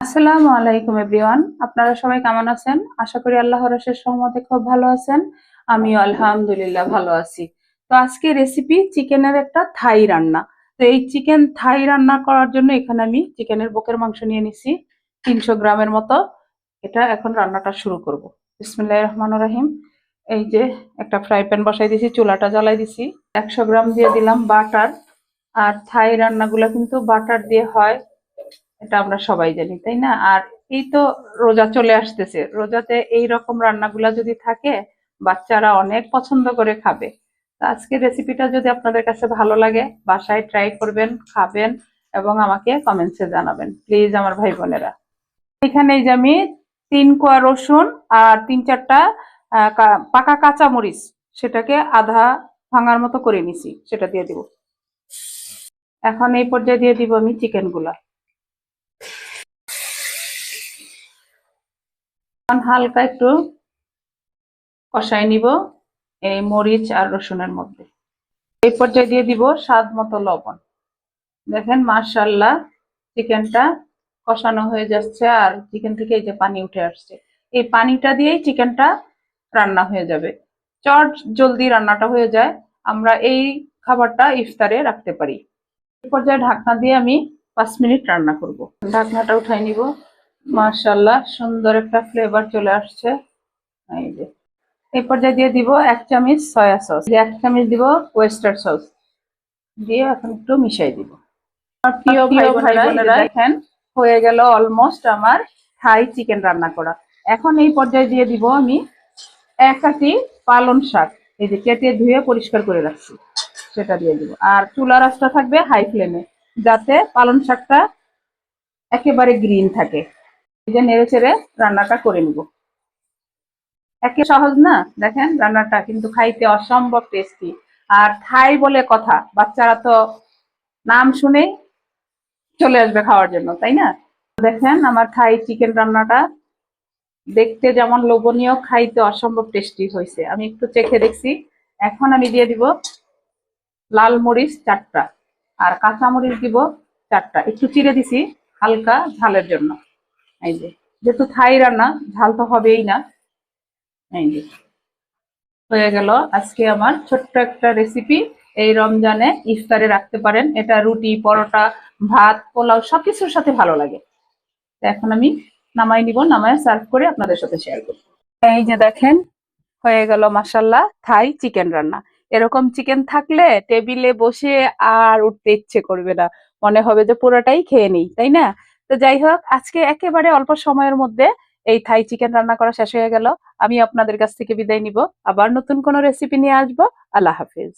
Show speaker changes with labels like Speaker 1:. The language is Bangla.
Speaker 1: আসসালামু আলাইকুম এভরিওয়ান, আপনারা সবাই কেমন আছেন? আশা করি আল্লাহর অশেষ রহমতে খুব ভালো আছেন। আমিও আলহামদুলিল্লাহ ভালো আছি। তো আজকে রেসিপি চিকেনের একটা থাই রান্না। তো এই চিকেন থাই রান্না করার জন্য এখানে আমি চিকেনের বুকের মাংস নিয়ে নিছি 300 গ্রামের মতো। এটা এখন রান্নাটা শুরু করব। বিসমিল্লাহির রহমানির রহিম। এই যে একটা ফ্রাই প্যান বসাই দিছি, চুলাটা জ্বালাই দিছি। 100 গ্রাম দিয়ে দিলাম বাটার। আর থাই রান্নাগুলো কিন্তু বাটার দিয়ে হয়, এটা আমরা সবাই জানি, তাই না? আর এই তো রোজা চলে আসতেছে, রোজাতে এই রকম রান্নাগুলা যদি থাকে বাচ্চারা অনেক পছন্দ করে খাবে। তো আজকের রেসিপিটা যদি আপনাদের কাছে ভালো লাগে বাসায় ট্রাই করবেন, খাবেন এবং আমাকে কমেন্টসে জানাবেন প্লিজ আমার ভাই বোনেরা। এখানে এই যে আমি 3 কোয়া রসুন আর 3-4টা পাকা কাঁচা মরিচ, সেটাকে আধা ভাঙার মতো করে নিছি, সেটা দিয়ে দিব। এখন এই পর্যায়ে দিয়ে দিব আমি চিকেন গুলা। হালকা একটু কষাই নিব এই মরিচ আর রসুনের মধ্যে। এই পর্যায়ে দিয়ে দিব স্বাদ মতো লবণ। দেখেন মাশাআল্লাহ চিকেনটা কষানো হয়ে যাচ্ছে আর চিকেন থেকে এই যে পানি উঠে আসছে। এই পানিটা দিয়েই চিকেনটা রান্না হয়ে যাবে, চট জলদি রান্নাটা হয়ে যায়। আমরা এই খাবারটা ইফতারে রাখতে পারি। এই পর্যায়ে ঢাকনা দিয়ে আমি 5 মিনিট রান্না করব। ঢাকনাটা উঠাই নিব। মাশাআল্লাহ সুন্দর একটা ফ্লেভার চলে আসছে। এই যে এই পর্যায়ে দিয়ে দিব 1 চামচ সয়া সস, 1 চামচ দিব ওয়েস্টার সস, দিয়ে এখন একটু মিশাই দিব। আমার প্রিয় ভাই বোনেরা দেখেন হয়ে গেল অলমোস্ট আমার থাই চিকেন রান্না করা। এখন এই পর্যায়ে দিয়ে দিব আমি 1 আটি পালং শাক, এই যে কেটে ধুয়ে পরিষ্কার করে রাখছি, সেটা দিয়ে দিব। আর চুলার আঁচটা থাকবে হাই ফ্লেমে, যাতে পালং শাকটা একেবারে গ্রিন থাকে। এই যে নেড়ে চেড়ে রান্নাটা করে নিব। একে সহজ না, দেখেন রান্নাটা কিন্তু খাইতে অসম্ভব টেস্টি। আর থাই বলে কথা, বাচ্চারা তো নাম শুনে চলে আসবে খাওয়ার জন্য, তাই না? দেখেন আমার থাই চিকেন রান্নাটা দেখতে যেমন লোভনীয়, খাইতে অসম্ভব টেস্টি হয়েছে। আমি একটু চেখে দেখছি। এখন আমি দিয়ে দিব লাল মরিচ 4টা আর কাঁচা মরিচ দিব 4টা, একটু চিড়ে দিছি হালকা ঝালের জন্য। এই যে যেহেতু থাই রান্না ঝাল তো হবেই না। এই যে হয়ে গেল আজকে আমার ছোট্ট একটা রেসিপি। এই রমজানে ইফতারে রাখতে পারেন, এটা রুটি, পরোটা, ভাত, পোলাও সবকিছুর সাথে ভালো লাগে। এখন আমি নামাই নিব, নামায় সার্ভ করে আপনাদের সাথে শেয়ার করব। এই যে দেখেন হয়ে গেল মাশাআল্লাহ থাই চিকেন রান্না। এরকম চিকেন থাকলে টেবিলে বসে আর উঠতে ইচ্ছে করবে না, মনে হবে যে পুরোটাই খেয়ে নিই, তাই না? তো যাই হোক, আজকে একেবারে অল্প সময়ের মধ্যে এই থাই চিকেন রান্না করা শেষ হয়ে গেল। আমি আপনাদের কাছ থেকে বিদায় নিব, আবার নতুন কোনো রেসিপি নিয়ে আসবো। আল্লাহ হাফিজ।